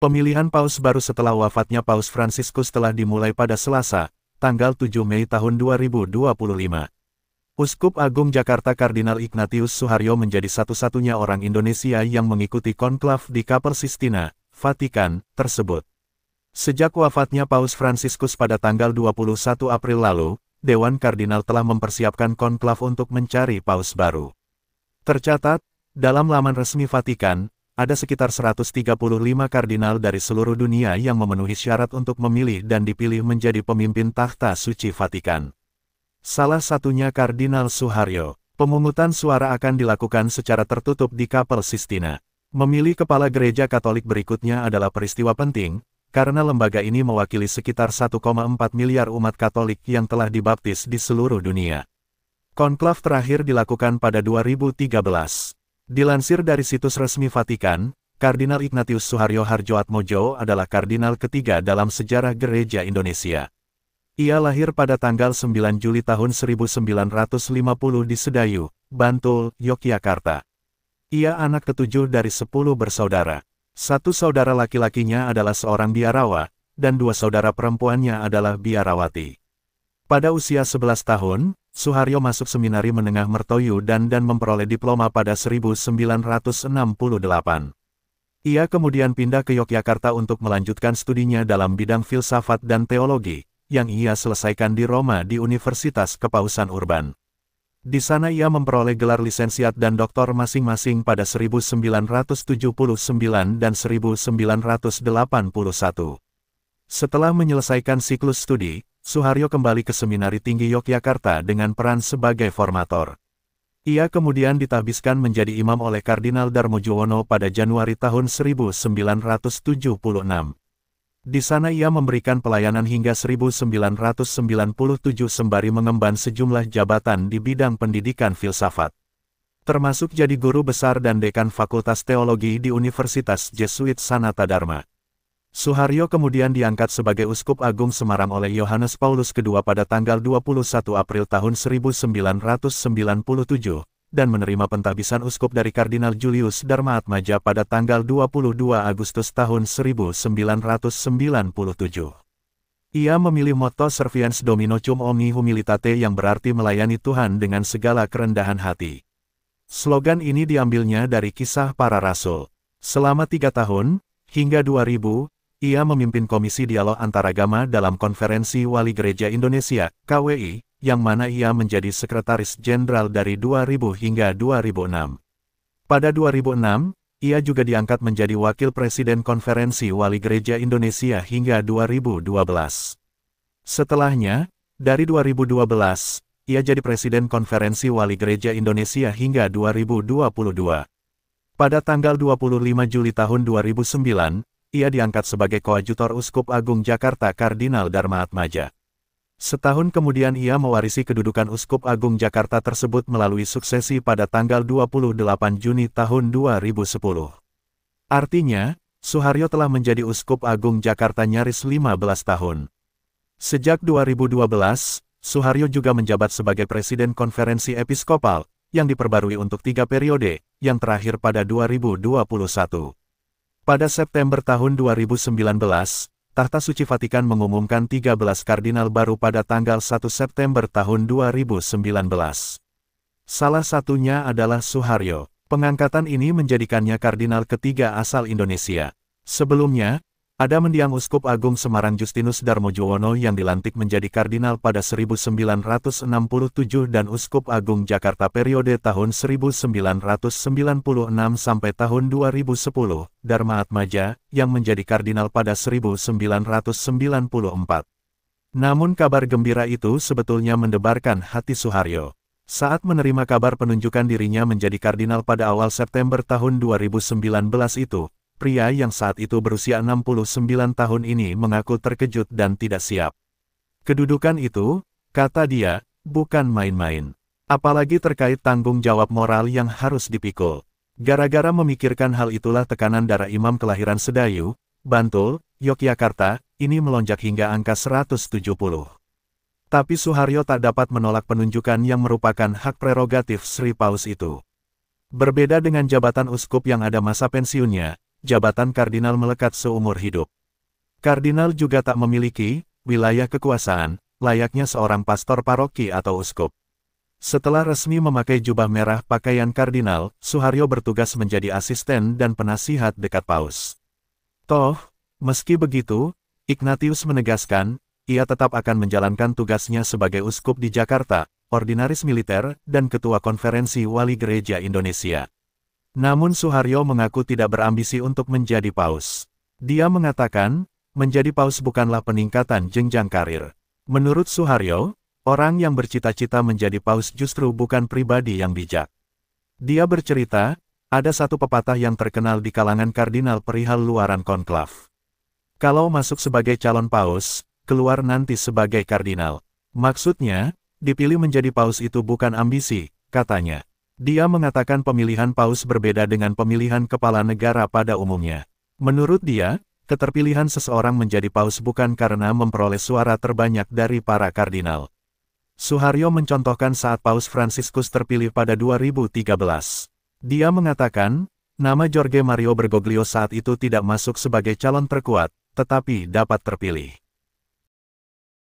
Pemilihan paus baru setelah wafatnya Paus Fransiskus telah dimulai pada Selasa, tanggal 7 Mei tahun 2025. Uskup Agung Jakarta Kardinal Ignatius Suharyo menjadi satu-satunya orang Indonesia yang mengikuti konklav di Kapel Sistina, Vatikan, tersebut. Sejak wafatnya Paus Fransiskus pada tanggal 21 April lalu, Dewan Kardinal telah mempersiapkan konklav untuk mencari paus baru. Tercatat, dalam laman resmi Vatikan, ada sekitar 135 kardinal dari seluruh dunia yang memenuhi syarat untuk memilih dan dipilih menjadi pemimpin takhta suci Vatikan. Salah satunya Kardinal Suharyo. Pemungutan suara akan dilakukan secara tertutup di Kapel Sistina. Memilih kepala gereja Katolik berikutnya adalah peristiwa penting, karena lembaga ini mewakili sekitar 1,4 miliar umat Katolik yang telah dibaptis di seluruh dunia. Konklav terakhir dilakukan pada 2013. Dilansir dari situs resmi Vatikan, Kardinal Ignatius Suharyo Hardjoatmojo adalah kardinal ketiga dalam sejarah gereja Indonesia. Ia lahir pada tanggal 9 Juli tahun 1950 di Sedayu, Bantul, Yogyakarta. Ia anak ketujuh dari 10 bersaudara. Satu saudara laki-lakinya adalah seorang biarawa, dan dua saudara perempuannya adalah biarawati. Pada usia 11 tahun, Suharyo masuk seminari menengah Mertoyu dan memperoleh diploma pada 1968. Ia kemudian pindah ke Yogyakarta untuk melanjutkan studinya dalam bidang filsafat dan teologi, yang ia selesaikan di Roma di Universitas Kepausan Urban. Di sana ia memperoleh gelar lisensiat dan doktor masing-masing pada 1979 dan 1981. Setelah menyelesaikan siklus studi, Suharyo kembali ke Seminari Tinggi Yogyakarta dengan peran sebagai formator. Ia kemudian ditahbiskan menjadi imam oleh Kardinal Darmojowono pada Januari tahun 1976. Di sana ia memberikan pelayanan hingga 1997 sembari mengemban sejumlah jabatan di bidang pendidikan filsafat. Termasuk jadi guru besar dan dekan Fakultas Teologi di Universitas Jesuit Sanata Dharma. Suharyo kemudian diangkat sebagai Uskup Agung Semarang oleh Yohanes Paulus II pada tanggal 21 April tahun 1997, dan menerima pentahbisan uskup dari Kardinal Julius Darmaatmadja pada tanggal 22 Agustus tahun 1997. Ia memilih motto Serviens Domino Cum Omni Humilitate yang berarti melayani Tuhan dengan segala kerendahan hati. Slogan ini diambilnya dari Kisah Para Rasul. Selama 3 tahun, hingga 2000, ia memimpin Komisi Dialog Antaragama dalam Konferensi Wali Gereja Indonesia, KWI, yang mana ia menjadi Sekretaris Jenderal dari 2000 hingga 2006. Pada 2006, ia juga diangkat menjadi Wakil Presiden Konferensi Wali Gereja Indonesia hingga 2012. Setelahnya, dari 2012, ia jadi Presiden Konferensi Wali Gereja Indonesia hingga 2022. Pada tanggal 25 Juli tahun 2009, ia diangkat sebagai Koadjutor Uskup Agung Jakarta Kardinal Darmaatmadja. Setahun kemudian ia mewarisi kedudukan Uskup Agung Jakarta tersebut melalui suksesi pada tanggal 28 Juni tahun 2010. Artinya, Suharyo telah menjadi Uskup Agung Jakarta nyaris 15 tahun. Sejak 2012, Suharyo juga menjabat sebagai Presiden Konferensi Episkopal, yang diperbarui untuk 3 periode, yang terakhir pada 2021. Pada September tahun 2019, Tahta Suci Vatikan mengumumkan 13 kardinal baru pada tanggal 1 September tahun 2019. Salah satunya adalah Suharyo. Pengangkatan ini menjadikannya kardinal ketiga asal Indonesia. Sebelumnya, ada mendiang Uskup Agung Semarang Justinus Darmojowono yang dilantik menjadi kardinal pada 1967 dan Uskup Agung Jakarta periode tahun 1996 sampai tahun 2010, Darmaatmadja, yang menjadi kardinal pada 1994. Namun kabar gembira itu sebetulnya mendebarkan hati Suharyo. Saat menerima kabar penunjukan dirinya menjadi kardinal pada awal September tahun 2019 itu, pria yang saat itu berusia 69 tahun ini mengaku terkejut dan tidak siap. Kedudukan itu, kata dia, bukan main-main. Apalagi terkait tanggung jawab moral yang harus dipikul. Gara-gara memikirkan hal itulah tekanan darah imam kelahiran Sedayu, Bantul, Yogyakarta, ini melonjak hingga angka 170. Tapi Suharyo tak dapat menolak penunjukan yang merupakan hak prerogatif Sri Paus itu. Berbeda dengan jabatan uskup yang ada masa pensiunnya, jabatan kardinal melekat seumur hidup. Kardinal juga tak memiliki wilayah kekuasaan, layaknya seorang pastor paroki atau uskup. Setelah resmi memakai jubah merah pakaian kardinal, Suharyo bertugas menjadi asisten dan penasihat dekat Paus. Toh, meski begitu, Ignatius menegaskan, ia tetap akan menjalankan tugasnya sebagai uskup di Jakarta, ordinaris militer, dan ketua konferensi wali gereja Indonesia. Namun Suharyo mengaku tidak berambisi untuk menjadi paus. Dia mengatakan, menjadi paus bukanlah peningkatan jenjang karir. Menurut Suharyo, orang yang bercita-cita menjadi paus justru bukan pribadi yang bijak. Dia bercerita, ada satu pepatah yang terkenal di kalangan kardinal perihal luaran konklav. Kalau masuk sebagai calon paus, keluar nanti sebagai kardinal. Maksudnya, dipilih menjadi paus itu bukan ambisi, katanya. Dia mengatakan pemilihan paus berbeda dengan pemilihan kepala negara pada umumnya. Menurut dia, keterpilihan seseorang menjadi paus bukan karena memperoleh suara terbanyak dari para kardinal. Suharyo mencontohkan saat Paus Fransiskus terpilih pada 2013. Dia mengatakan, nama Jorge Mario Bergoglio saat itu tidak masuk sebagai calon terkuat, tetapi dapat terpilih.